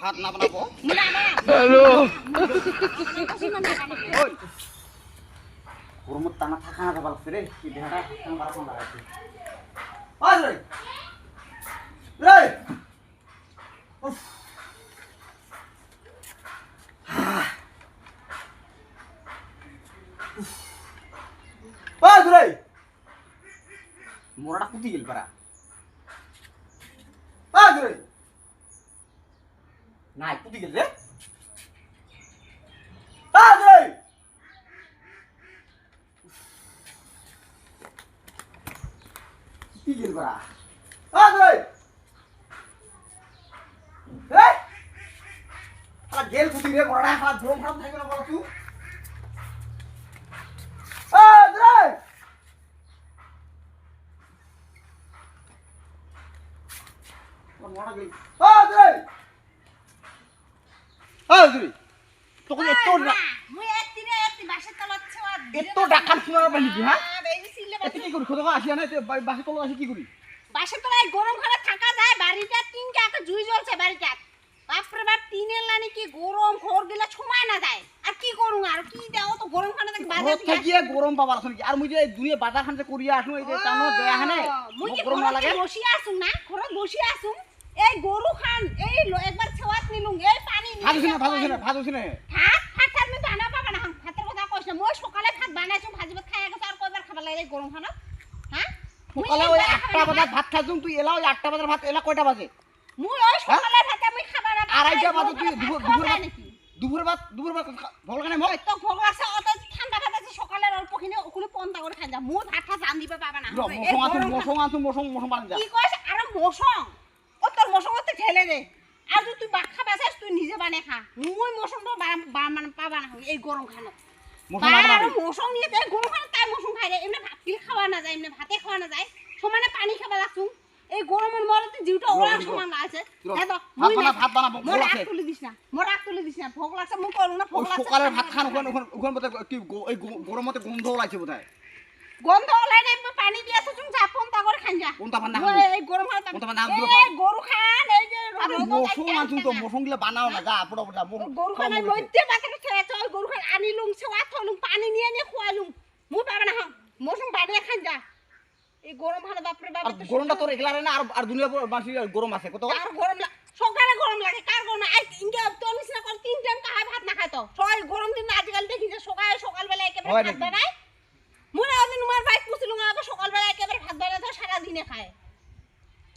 ভাত না বানাবো হ্যালো ওই গরমত টানা থাকা না যাবা লাগছে রে কি দেহাটা টানা বাড়ানো লাগাইছে ওই রে রে উফ ওই রে মোরাটা কুতি গেল পারা ওই রে নাই কুতি গেল রে ওই রে কুতি গেল পারা ওই রে এই আলা গেল কুতি রে মোরাটা হাত ধরম খাম থাকবে না বল তুই ওই রে মোরা গেল ওই রে ওই রে তোকে এত না মুই একদিনে একটি বাসে তলাচ্ছ আর এত ডাকাত শোনা পানি কি হ্যাঁ এত কি করি খোদা আসি না বাসে তলা আসি কি করি বাসে তলায় গরম ঘরে থাকা যায় বাড়িটা তিনটা একটা জুই জ্বলছে বাড়িটা বাপরে বাপ টিনের লানি কি গরম ঘর গেলে সময় না যায় আর কি করুম আর কি দাও তো গরম খানা থেকে বাজার ঘর থাকিয়ে গরম পাবার আছে কি আর মুই যে দুনিয়া বাজার খান যে করিয়া আসু এই যে টানো দেয়া হানে মুই কি গরম না লাগে বসি আসুম না ঘরত বসি আসুম এই গরু খান এই একবার ছেওয়াত নিলুম এই পানি ভাজুছি না ভাত আমি বানা পাবা না ভাতের কথা কইছ না মই সকালে ভাত বানাইছুম ভাজি ভাত খাই গেছ আর কয়বার খাবা লাগে গরম খানা হ্যাঁ সকালে ওই 8টা বাজে ভাত খাইছুম তুই এলা ওই 8টা বাজে ভাত এলা কয়টা বাজে মুই ওই সকালে ভাত আমি খাবা না আড়াইটা বাজে তুই দুপুর ভাত ভগল কানে মই তো ভোগ আছে অত ঠান্ডা ভাত আছে সকালের অল্পখিনি ওকুলি পন্তা করে খাই যা মুই ভাত রান দিবা পাবা না মশং বান যা কি কইছ আর মশং ও তোর মশং তো ঠেলে দে আর তুই বাখা বাসাস তুই নিজে বানাই খা মুই মশং তো মানে পাবা না এই গরম খানা আর মশং নিয়ে তাই গরম খানা তাই মশং খাই রে এমনি ভাত কি খাওয়া না যায় এমনি ভাতে খাওয়া না যায় সমানে পানি খাবা লাগছুম এই গরমের মরতে জিউটা ওলা সমান আছে হ্যাঁ তো ভাত বানাবো মোর আগ তুলি দিস না ভোগ লাগছে মুই করু না ভোগ লাগছে সকালে ভাত খান ওখান মতে কি এই গরমতে গন্ধ লাগছে বোধহয় গন্ধ ওলাই নাই পানি দিয়াছ তুমি যা পন্তা করে খান যা কোনটা বানা এই গরম হয় কোনটা বানা এই গরু খান এই যে মশং আনছুন তো মশং গুলো বানাও না যা পড়া পড়া গরু খান মধ্যে বাতাকে ছেড়ে চল গরু খান আনিলুম সেওয়া থলুম পানি নিয়ে নিয়ে খোয়ালুম মুই পাবে না মশং বানিয়ে খান যা এই গরম ভালো বাপরে বাপ আর গরমটা তোর একলা রে না আর দুনিয়া বাসি গরম আছে কত আর গরম সকালে গরম লাগে কার গরম আই ইন্ডিয়া তো নিছনা কর তিন টাইম কাহাই ভাত না খায় তো সবাই গরম দিন আজকাল দেখি যে সকালবেলা একেবারে ভাত বানায় মুই ওদিন মার ভাই পুছিলুম আগে সকালবেলা একেবারে ভাত বানায় তো সারা দিনে খায়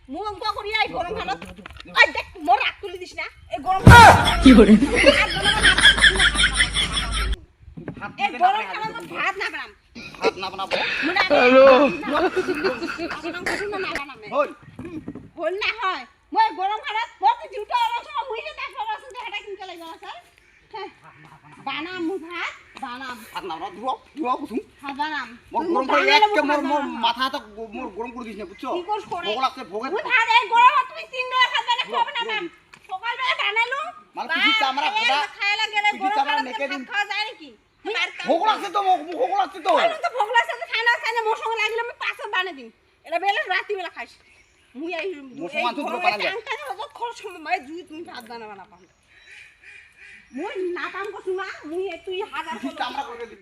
মুই অঙ্ক করি আই গরম ভালো আই দেখ মোর রাগ তুলি দিস না এই গরম কি করে এই গরম খানা ভাত না বানাম ভাত না বানাবো হ্যালো হই হল না হয় মই গরম খানা বলতে জুটো অলছ মুই যে দেখ বাবা সুতে হেটা কিনকে লাগা স্যার বানাম মু ভাত বানাম ভাত না ধুয়া কুসুম ভাত বানাম মোর গরম করে একে মোর মাথা তো মোর গরম করে দিছ না বুঝছো কি করছ করে ভোগ লাগছে ভোগে মুই ভাত এই গরম তুমি তিন বেলা খাবে না খাবে না কাম সকালবেলা বানাইলু মানে পিঠি চামড়া খোদা খাইলা গেলে পিঠি গরম চামড়া খানা নেকে দিন খাওয়া যায় নাকি ভোগ লাগছে তো ভোগ লাগছে তো তো ভোগ লাগছে তো খানা খানা মোর সঙ্গে লাগিলে আমি পাঁচত বানাই দিন এটা বেলা রাতি বেলা খাইছ মুই এই মোর সঙ্গে আনছো বানাই দে টাঙ্কা হতো খরচ সময় জুই তুমি ভাত বানাবা না পাম মুই না কাম করছু না মুই তুই হাজার পিঠি চামড়া করে দিন